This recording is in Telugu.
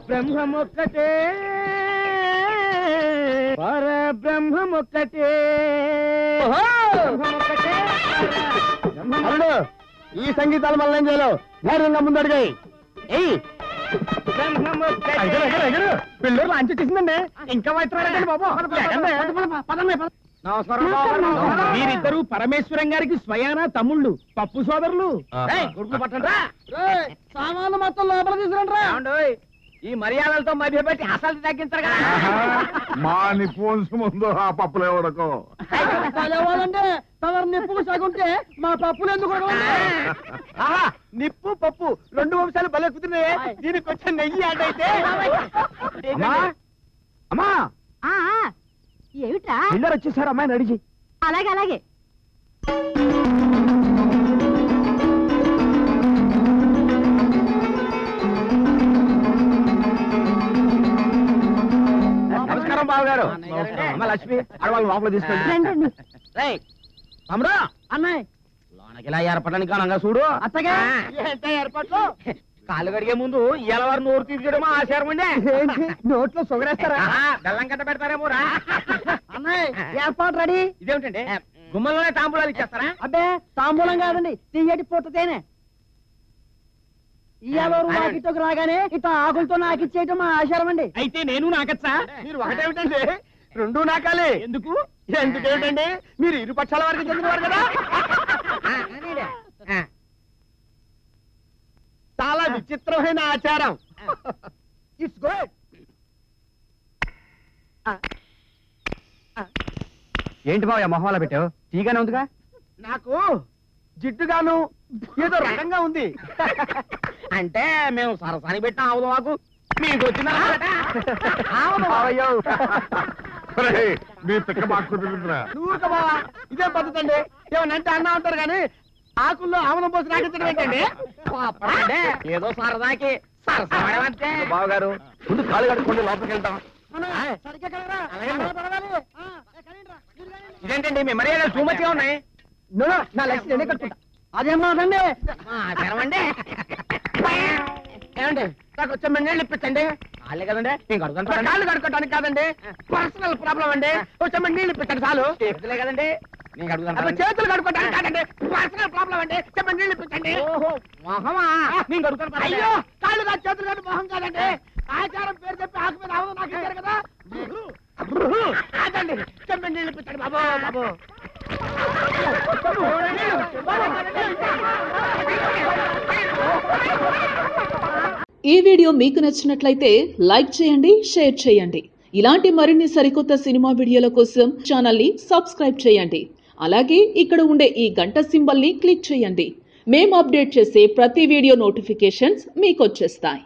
బ్రహ్మమొక్కటే పరబ్రహ్మమొక్కటే. అల్లుడు ఈ సంగీతాలు మళ్ళీ ఏం చేయలేవు. ధైర్యంగా ముందడిగాయి. పిల్లలు లాంచ్ చేసిందండి. ఇంకా బాబు. మీరిద్దరు పరమేశ్వరం గారికి స్వయానా తమ్ముళ్ళు, పప్పు సోదరులు. గుడ్లు పట్టండి. సామాను మొత్తం లోపల తీసుకురండి. ఈ మర్యాదలతో మభ్యపెట్టి అసలు తగ్గించారు కదా. మా నిప్పు ముందు ఆ పప్పులు ఇవ్వడకు తమరు నిప్పుకు సగుంటే మా పప్పులు ఎందుకు నిప్పు పప్పు 2 వంశాలు భలే కుదిరినాయి. దీనికి కొంచెం నెయ్యి యాడ్ అయితే. అమ్మా ఏమిట్రా పిల్లలు వచ్చేసారు. అమ్మాయిని అడిగి. అలాగే అలాగే. నమస్కారం బావగారు. అమ్మ లక్ష్మి ఆడవాళ్ళు లోపల తీసుకెళ్ళి. తమ్ముడు అన్నయ్య లోనకి ఇలా ఏర్పడడానికి కానంగా చూడు. అత్తగా ఏర్పాట్లు కాళ్ళు కడిగే ముందు ఎలవారు నోరు తీర్చడం ఆచారం అండి. నోట్లో సుగరేస్తారా? బెల్లం కట్ట పెడతారేమో రా. అన్నయ్య ఏర్పాటు రెడీ. ఇదేమిటండి గుమ్మలోనే తాంబూలాలు ఇచ్చేస్తారా? అబ్బే తాంబూలం కాదండి, తీయటి పుట్టతేనే. ఇయ్యాలూరు వాకిట్లోకి రాగానే ఇట్లా ఆకులతో నాకిచ్చేయటం మా ఆచారం అండి. అయితే నేను నాకచ్చా? మీరు ఒకటేమిటండి, 2 నాకాలి. ఎందుకు? ఎందుకేమిటండి, మీరు ఇరు పక్షాల వారికి చెందినవారు కదా. చాలా విచిత్రమైన ఆచారం. It's good. ఏంటి బావ మొహంలో పెట్టావు? తీగానే ఉందిగా. నాకు జిడ్డుగాను ఏదో రకంగా ఉంది. అంటే మేము సరసాని పెట్టిన ఆవులు మాకు మీకు వచ్చిన మీ పిక్క మాకు కుదురుతుందిరా. నువ్వు బావా ఇదే పద్ధతి అండి. ఏమనంటే అన్నా ఉంటారు కానీ ఆకుల్లో ఆవులం పోసి నాకించడం ఏంటండి? ఏదో సరదాకి సరసంతే. బావగారు ముందు కాలు కడుక్కోండి, లోపలికి వెళ్తాం. ఇదేంటండి మీ మర్యాదలు టూ మచ్గా ఉన్నాయి. నా లక్ష్యం నేనే కట్టుకుంటా. అదేం మాటండి. ఏమండి నాకు వచ్చే నీళ్ళు ఇప్పించండి. వాళ్ళే కదండి నేను కడుకుంటా. కాళ్ళు కడుక్కోవడానికి కాదండి, పర్సనల్ ప్రాబ్లం అండి. వచ్చే నీళ్ళు ఇప్పించండి చాలు. చేతులే కదండి నేను కడుగుతాను. చేతులు కడుక్కోవడానికి కాదండి, పర్సనల్ ప్రాబ్లం అండి. చెప్పండి నీళ్ళు ఇప్పించండి. మొహమా నేను కడుగుతాను. అయ్యో కాళ్ళు కాదు చేతులు కాదు మొహం కాదండి. ఆచారం పేరు చెప్పి ఆకు మీద ఆవులు నాకు ఇచ్చారు కదా. కాదండి చెప్పండి నీళ్ళు ఇప్పించండి బాబు. బాబు ఈ వీడియో మీకు నచ్చినట్లయితే లైక్ చేయండి, షేర్ చేయండి. ఇలాంటి మరిన్ని సరికొత్త సినిమా వీడియోల కోసం ఛానల్ ని సబ్స్క్రైబ్ చేయండి. అలాగే ఇక్కడ ఉండే ఈ గంట సింబల్ ని క్లిక్ చేయండి. మేము అప్డేట్ చేసే ప్రతి వీడియో నోటిఫికేషన్స్ మీకు వచ్చేస్తాయి.